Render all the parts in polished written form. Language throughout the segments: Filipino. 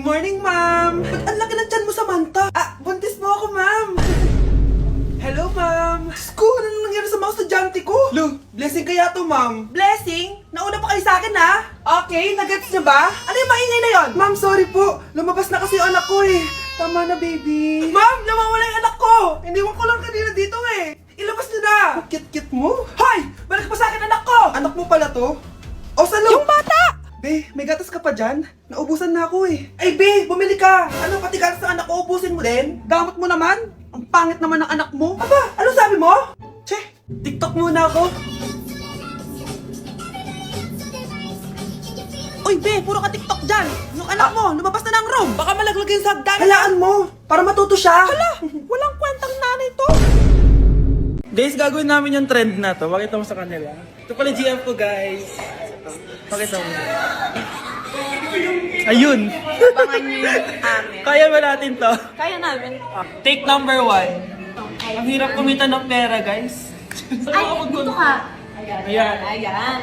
morning, ma'am! Ba't ang laki ng tiyan mo, Samantha? Buntis mo ako, ma'am! Hello, ma'am! Sko, ano nangyari sa mga estudyante ko? Lo, blessing kaya to, ma'am. Blessing? Nauna pa kayo sa akin, ha? Okay, nagets niyo ba? Ano yung maingay na yon? Ma'am, sorry po. Lumabas na kasi yung anak ko, eh. Tama na, baby. Ma'am, nawawala yung anak ko! Iniwan ko lang kanina dito, eh. Ilabas niyo na! Ang cute-cute mo. Hoy! Balik pa sa akin, anak ko! Anak mo pala to? O, salo! Yung bata! Be, may gatas ka pa dyan? Naubusan na ako eh. Ay, Be, bumili ka! Ano, pati gatas ng anak ko, ubusin mo din? Gamot mo naman? Ang pangit naman ng anak mo. Aba, ano sabi mo? Che, TikTok muna ako. Uy, Be, puro ka TikTok dyan. Yung anak mo, lumabas na ng room. Baka malaglag yung sa hagdan. Halaan mo, para matuto siya. Hala, walang kwentang nanay to. Guys, gagawin namin yung trend na to. Pakita mo sa kanila. Ito pala yung GF ko, guys. Pakita mo. Ayun. Abangan niyo yung amin. Kaya ba natin to? Kaya namin. Take number 1. Ang hirap kumita ng pera, guys. Ay, dito ka. Ayan. Ayan.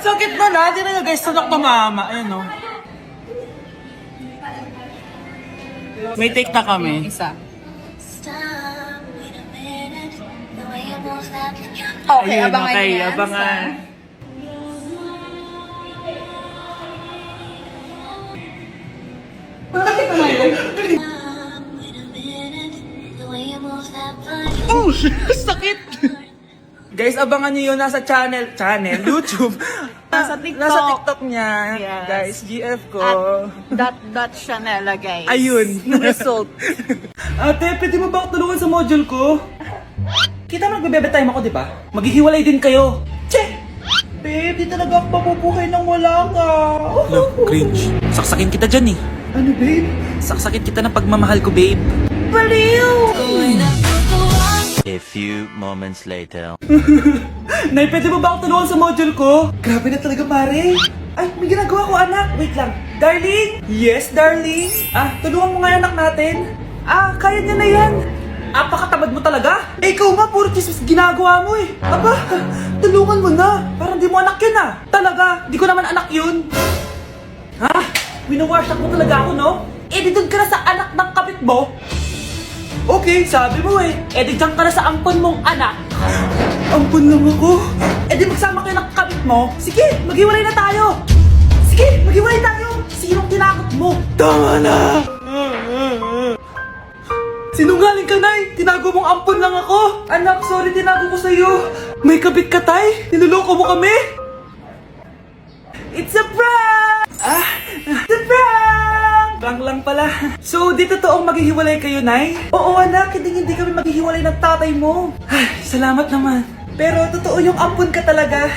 Sakit na na. Hindi na guys. Sanak na mama. Ayan o. May take na kami. Isa. Okay, abangan okay, niyo yan. abangan. Oh, sakit! Guys, abangan nyo yun. Nasa channel, YouTube. Nasa TikTok. Nasa TikTok niya. Yes. Guys, GF ko. At Chanela, guys. Ayun. Result. Ate, pwede mo ba ako tulungan sa module ko? Kita mo nagbebebe time ako, di ba? Maghihiwalay din kayo. Che! Babe, di talaga ako mapupuhay nang wala ka. No, cringe. Saksakin kita dyan eh. Ano, babe? Saksakin kita ng pagmamahal ko, babe. Baliw! A few moments later. Nay, pwede mo ba ako tulungan sa module ko? Grabe na talaga, pare. Ay, may ginagawa ko, anak. Wait lang. Darling? Yes, darling? Tulungan mo nga yung anak natin. Kaya niya na yan. Apakatamad mo talaga. Ikaw nga, puro chismis ginagawa mo eh. Aba, tulungan mo na. Parang di mo anak yun Talaga, di ko naman anak yun. Winawash up mo talaga ako, no? Di doon ka na sa anak ng kapit mo. Okay, sabi mo eh. Di dyan ka na sa ampon mong anak. Ampon lang ako? Di magsama kayo ng kapit mo. Sige, maghiwalay na tayo. Sige, maghiwalay tayo. Sinong tinakot mo? Tama na! Sinungaling ka, Nay! Tinago mong ampon lang ako! Anak, sorry, tinago ko sa'yo! May kabit ka, Tay? Niloloko mo kami? It's a prank! It's a prank! Prank lang pala. So, di totoong maghihiwalay kayo, Nay? Oo, anak, hindi kami maghihiwalay ng tatay mo. Ay, salamat naman. Pero totoo yung ampon ka talaga.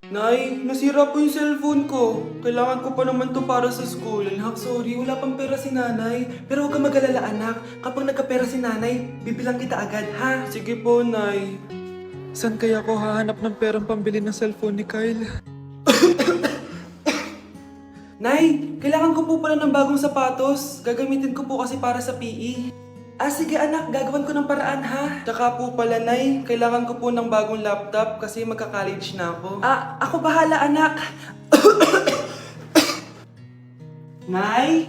Nay, nasira po yung cellphone ko. Kailangan ko pa naman to para sa school. Anak, sorry, wala pang pera si nanay. Pero huwag ka mag-alala, anak. Kapag nagkapera si nanay, bibilang kita agad, ha? Sige po, Nay. Saan kaya ako hahanap ng perang pambili ng cellphone ni Kyle? Nay, kailangan ko po pala ng bagong sapatos. Gagamitin ko po kasi para sa PE. Sige anak, gagawin ko ng paraan ha. Tsaka po pala, Nay, kailangan ko po ng bagong laptop kasi magka-college na ako. Ako bahala, anak. Nay?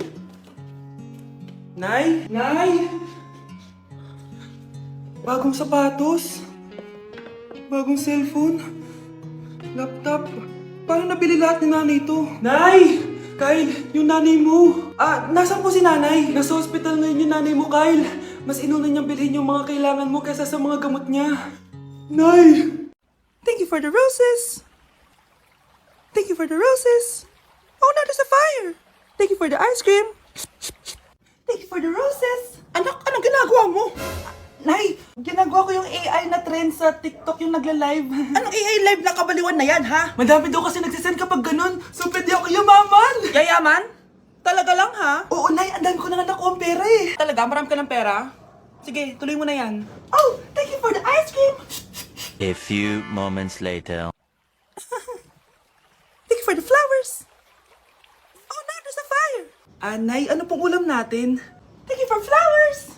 Nay? Nay? Bagong sapatos? Bagong cellphone? Laptop? Paano nabili lahat ni nanay ito? Nay! Kyle, yung nanay mo. Nasaan po si nanay? Nasa hospital ngayon yung nanay mo, Kyle. Mas inuna niyang bilhin yung mga kailangan mo kaysa sa mga gamot niya. Nay! Thank you for the roses. Thank you for the roses. Oh, no, there's a fire. Thank you for the ice cream. Thank you for the roses. Anak, anong ginagawa mo? Nay, ginagawa ko yung AI na trend sa TikTok yung nagla-live. Anong AI live na kabaliwan na yan, ha? Madami daw kasi nagsisend kapag ganun, so pwede ako yumaman. Yayaman? Talaga lang, ha? Oo, Nay, ang dami ko na nga nakuha ang pera eh. Talaga? Marami ka ng pera? Sige, tuloy mo na yan. Oh, thank you for the ice cream. A few moments later. Thank you for the flowers. Oh, now there's a fire. Nay, ano pong ulam natin? Thank you for flowers!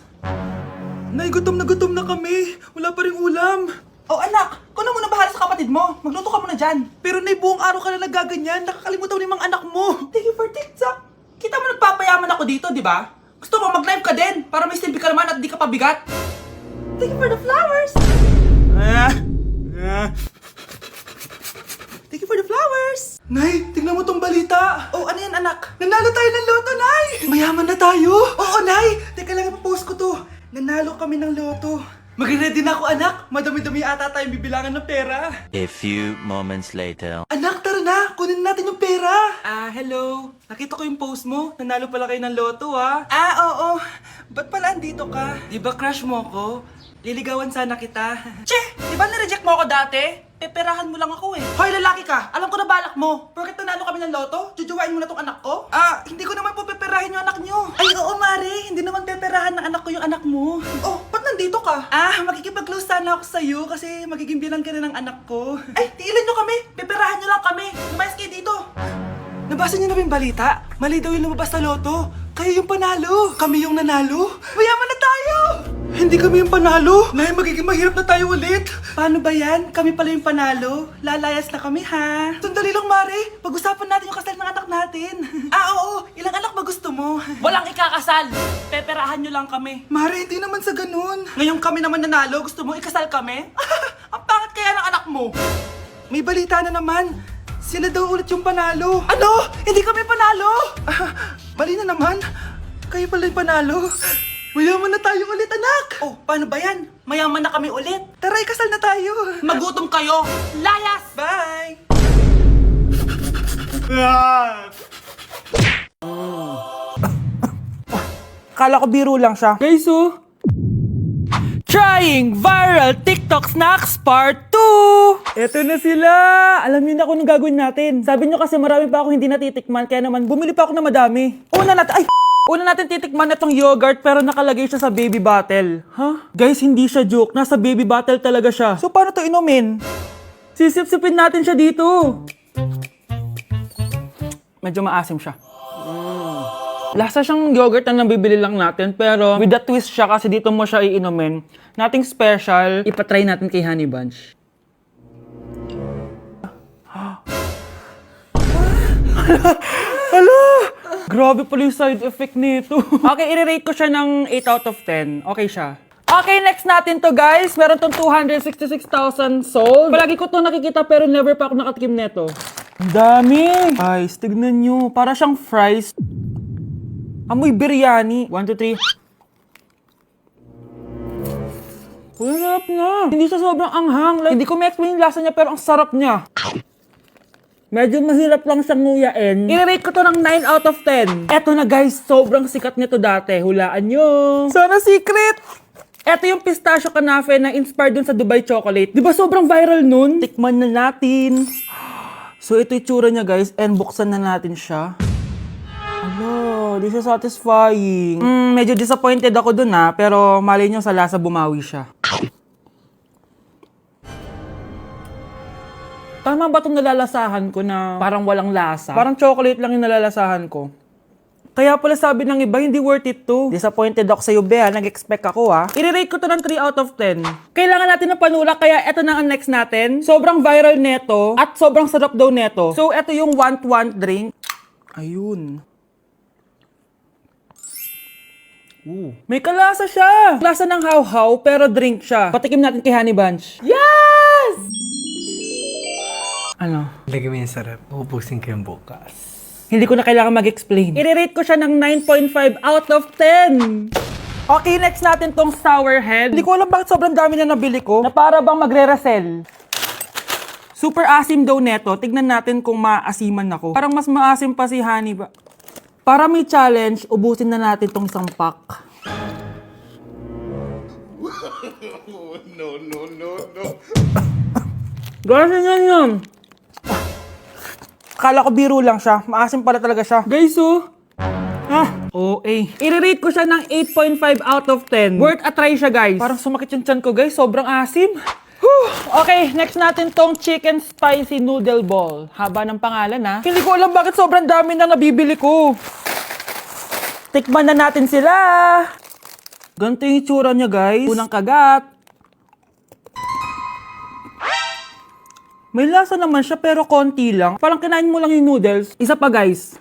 Nay, gutom na kami. Wala pa rin ulam. Oh anak, kung na muna bahala sa kapatid mo. Magluto ka muna dyan. Pero Nay, buong araw ka na nagaganyan. Nakakalimutan mo yung mga anak mo. Thank you for TikTok. Kita mo nagpapayaman ako dito, di ba? Gusto mo mag-live ka din para may silbi ka naman at di ka pabigat. Thank you for the flowers. Thank you for the flowers. Nay, tingnan mo tong balita. Oh, ano yan anak? Nanalo tayo ng loto, Nay. Mayaman na tayo. Oo, Nay. Teka lang, ipapost ko to. Nanalo kami ng loto. Magre-ready na ako, anak. Madami-dami ata tayong bibilangan ng pera. A few moments later. Anak, tara na! Kunin natin yung pera! Hello. Nakita ko yung post mo. Nanalo pala kayo ng loto, ah. Oo. Ba't pala andito ka? Di ba crush mo ko? Liligawan sana kita. Che! Di ba nireject mo ako dati? Peperahan mo lang ako eh. Hoy, lalaki ka! Alam ko na balak mo. Porket nanalo kami ng loto, jujuwain mo na tong anak ko? Hindi ko naman po peperahin yung anak nyo. Ay, oo, Mare. Hindi naman peperahan ng anak ko yung anak mo. Oh, ba't nandito ka? Makikipag-close sana ako sa'yo kasi magiging bilang ka na ng anak ko. Ay, tiilan nyo kami. Peperahan nyo lang kami. Lumayas kayo dito. Nabasa niyo na ba yung balita? Mali daw yung lumabas na loto. Kayo yung panalo. Kami yung nanalo. Mayaman na tayo! Hindi kami yung panalo. Nay, magiging mahirap na tayo ulit. Paano ba yan? Kami pala yung panalo. Lalayas na kami, ha? Sandali lang, Mare. Pag-usapan natin yung kasal ng anak natin. Oo. Ilang anak ba gusto mo? Walang ikakasal. Peperahan nyo lang kami. Mare, hindi naman sa ganun. Ngayong kami naman nanalo, gusto mo ikasal kami? Ang pangat kaya ng anak mo. May balita na naman. Sila daw ulit yung panalo. Ano? Hindi kami panalo! Mali na naman. Kayo pala yung panalo. Mayaman na tayo ulit, anak! Oh, paano ba yan? Mayaman na kami ulit. Tara, ikasal na tayo. Magutom kayo. Layas! Bye! Kala ko biro lang siya. Guys, Trying Viral TikTok Snacks Part 2! Eto na sila! Alam niyo na kung anong gagawin natin. Sabi niyo kasi marami pa ako hindi natitikman, kaya naman bumili pa ako na madami. Una natin titikman itong yogurt pero nakalagay siya sa baby bottle. Guys, hindi siya joke. Nasa baby bottle talaga siya. So paano to inumin? Sisip-sipin natin siya dito. Medyo maasim siya. Lasa siyang yogurt na nabibili lang natin, pero with a twist siya kasi dito mo siya iinumin. Nothing special. Ipatry natin kay Honey Bunch. Hala! Grabe pala yung side effect nito. Okay, i-rate ko siya ng 8 out of 10. Okay siya. Okay, next natin to guys. Meron tong 266,000 sold. Palagi ko to nakikita pero never pa ako nakatikim neto. Ang dami! Guys, tignan nyo. Para siyang fries. Amoy biryani. 1, 2, 3. Sarap na. Hindi siya sobrang anghang. Like, hindi ko ma-explain yung lasa niya pero ang sarap niya. Medyo mahirap lang siyang nguyain. I-rate ko to ng 9 out of 10. Eto na guys, sobrang sikat nito dati. Hulaan nyo. Sana secret! Eto yung pistachio kanafe na inspired dun sa Dubai chocolate. Di ba sobrang viral nun? Tikman na natin. So ito yung tsura niya guys, and buksan na natin siya. Ano, di siya satisfying. Medyo disappointed ako dun pero malay nyo sa lasa bumawi siya. Tama ba itong nalalasahan ko na parang walang lasa? Parang chocolate lang yung nalalasahan ko. Kaya pala sabi ng iba, hindi worth it to. Disappointed ako sa iyo, Bea. Nag-expect ako, I-rate ko to ng 3 out of 10. Kailangan natin ng panulak, kaya eto na ang next natin. Sobrang viral neto at sobrang sarap daw neto. So, eto yung want drink. Ayun. May kalasa siya. Lasa ng how-how, pero drink siya. Patikim natin kay Honey Bunch. Yes! Ano? Lagyan mo yung sarap. Ubusin ko yung bukas. Hindi ko na kailangan mag-explain. I-rate ko siya ng 9.5 out of 10. Okay, next natin tong sour head. Hindi ko alam bakit sobrang dami na nabili ko. Na para bang magre-resell. Super asim daw neto. Tignan natin kung maasiman ako. Parang mas maasim pa si Honey ba? Para may challenge, ubusin na natin tong isang pack. Ganyan yan. Akala ko biro lang siya. Maasim pala talaga siya. Guys, I-rate ko siya ng 8.5 out of 10. Worth a try siya, guys. Parang sumakit yung tiyan ko, guys. Sobrang asim. Okay, next natin tong chicken spicy noodle ball. Haba ng pangalan, Hindi ko alam bakit sobrang dami na nabibili ko. Tikman na natin sila! Ganito yung itsura niya, guys. Unang kagat. May lasa naman siya pero konti lang. Parang kinain mo lang yung noodles. Isa pa, guys.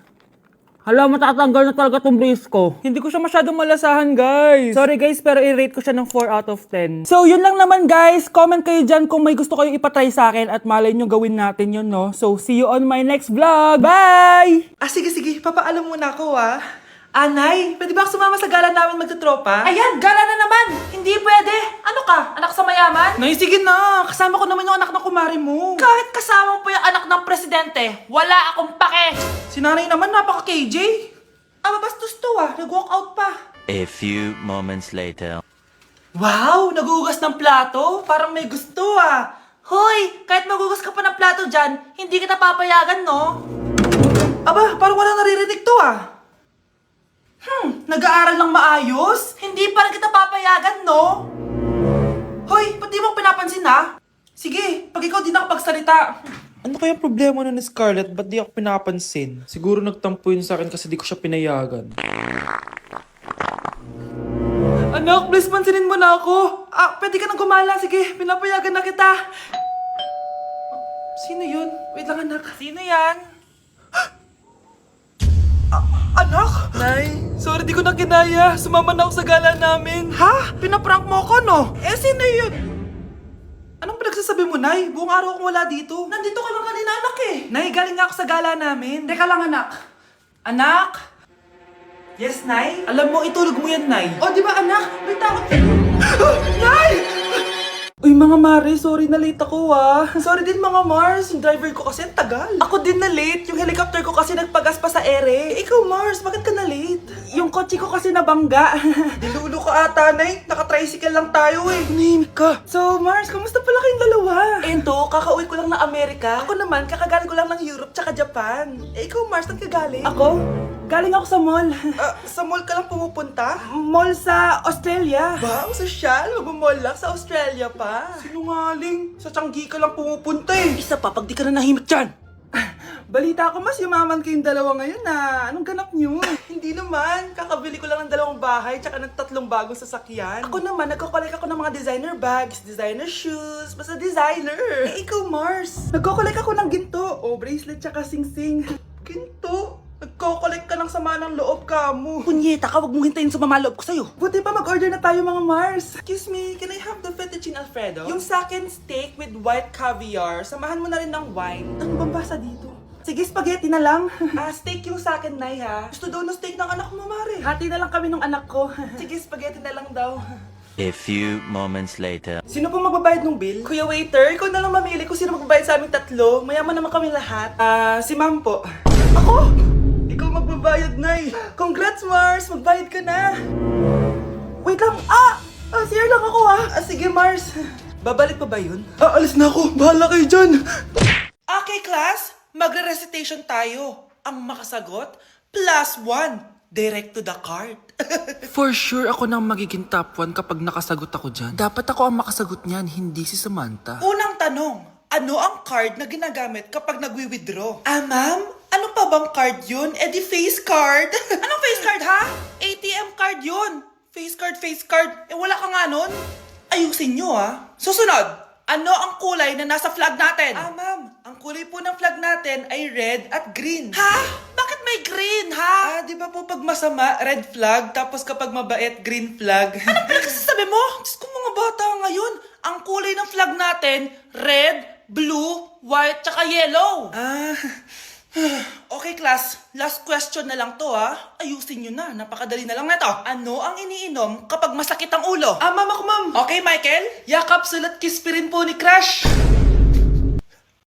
Hala, matatanggal na talaga tong brace ko. Hindi ko siya masyadong malasahan, guys. Sorry, guys, pero i-rate ko siya ng 4 out of 10. So, yun lang naman, guys. Comment kayo dyan kung may gusto kayong ipatry sa akin at malay nyo gawin natin yun, no? So, see you on my next vlog. Bye! Sige, papaalam muna ako Anay, pwede ba ako sumama sa gala namin magtutropa? Ayan, gala na naman! Hindi pwede! Ano ka? Anak sa mayaman? Nay, sige na. Kasama ko naman yung anak ng kumari mo. Kahit kasama mo pa yung anak ng presidente, wala akong pake! Si nanay naman, napaka-KJ. Bastos to nag-walk out pa. A few moments later. Wow, nagugas ng plato. Parang may gusto Hoy! Kahit magugas ka pa ng plato dyan, hindi kita papayagan, no? Parang wala naririnig to Nag-aaral ng maayos? Hindi pa rin kita papayagan, no? Hoy, ba't di mo pinapansin Sige, pag ikaw di nakapagsalita. Ano kaya problema na ni Scarlett? Ba't di ako pinapansin? Siguro nagtampo yun sa akin kasi di ko siya pinayagan. Anak, please pansinin mo na ako. Pwede ka nang gumala. Sige, pinapayagan na kita. Sino yun? Wait lang, anak. Sino yan? Anak? Nay, sorry di ko na kinaya. Sumama na ako sa gala namin. Ha? Pinaprank mo ko, no? Sino yun? Anong pinagsasabi mo, Nay? Buong araw akong wala dito. Nandito ka lang kanina, anak Nay, galing nga ako sa gala namin. Teka lang, anak. Anak? Yes, Nay? Alam mo, itulog mo yan, Nay. Di ba, anak? May takot. Nay! Uy, mga Mare, sorry na late ako Sorry din mga Mars, yung driver ko kasi ang tagal. Ako din na late, yung helicopter ko kasi nagpagas pa sa ere. Ikaw Mars, bakit ka na late? Yung kotse ko kasi nabangga. Dilulo ka ata, Nay. Naka-tricycle lang tayo Name ka. So Mars, kamusta pala kayong dalawa? Ento, kakauwi ko lang ng Amerika. Ako naman, kakagaling ko lang ng Europe tsaka Japan. Ikaw Mars, saan ka galing? Ako? Galing ako sa mall. Sa mall ka lang pumupunta? Mall sa Australia. Wow, sosyal. Mag-mall lang sa Australia pa. Sinungaling. Sa Changi ka lang pumupunta Isa pa, pag di ka na nahimik dyan. Balita ko mas yumaman kayong dalawa ngayon Anong ganap nyo? Hindi naman. Kakabili ko lang ng 2 bahay tsaka ng 3 bagong sasakyan. Ako naman, nagko-collect ako ng mga designer bags, designer shoes, basta designer. Ikaw Mars. Nagko-collect ako ng ginto. Bracelet tsaka sing-sing. Ginto? Nagko-collect ka ng sama ng loob ka mo. Punyeta ka, wag mong hintayin sumama loob ko sa'yo. Buti pa mag-order na tayo mga Mars. Excuse me, can I have the fettuccine Alfredo? Yung sa akin steak with white caviar. Samahan mo na rin ng wine. Ano bang basa dito? Sige, spaghetti na lang. Steak yung sa akin, Nay, ha? Gusto daw ng steak ng anak mo, Mare. Hati na lang kami ng anak ko. Sige, spaghetti na lang daw. A few moments later. Sino po magbabayad ng bill? Kuya waiter, ikaw na lang mamili kung sino magbabayad sa aming 3. Mayaman naman kami lahat. Si ma'am po. Ako? Ikaw magbabayad, Nay. Congrats, Mars. Magbayad ka na. Wait lang. CR lang ako, Sige, Mars. Babalik pa ba yun? Alis na ako. Bahala kayo dyan. Okay, class. Magre-recitation tayo. Ang makasagot, +1. Direct to the card. For sure ako nang magiging top 1 kapag nakasagot ako dyan. Dapat ako ang makasagot niyan, hindi si Samantha. Unang tanong, ano ang card na ginagamit kapag nagwi-withdraw? Ma'am? Ano pa bang card yun? Di face card. Anong face card, ha? ATM card yun. Face card. Wala ka nga nun? Ayusin nyo, Susunod, ano ang kulay na nasa flag natin? Ma'am, ang kulay po ng flag natin ay red at green. Ha? Bakit may green, ha? Di ba po pag masama, red flag, tapos kapag mabait, green flag? Anong pinagsasabi mo? Diyos ko, mga bata ngayon. Ang kulay ng flag natin, red, blue, white, tsaka yellow. Okay, class. Last question na lang to, Ayusin nyo na. Napakadali na lang na to. Ano ang iniinom kapag masakit ang ulo? Ma'am ako, ma'am. Okay, Michael. Yakap, sulat, kiss pa rin po ni Crush.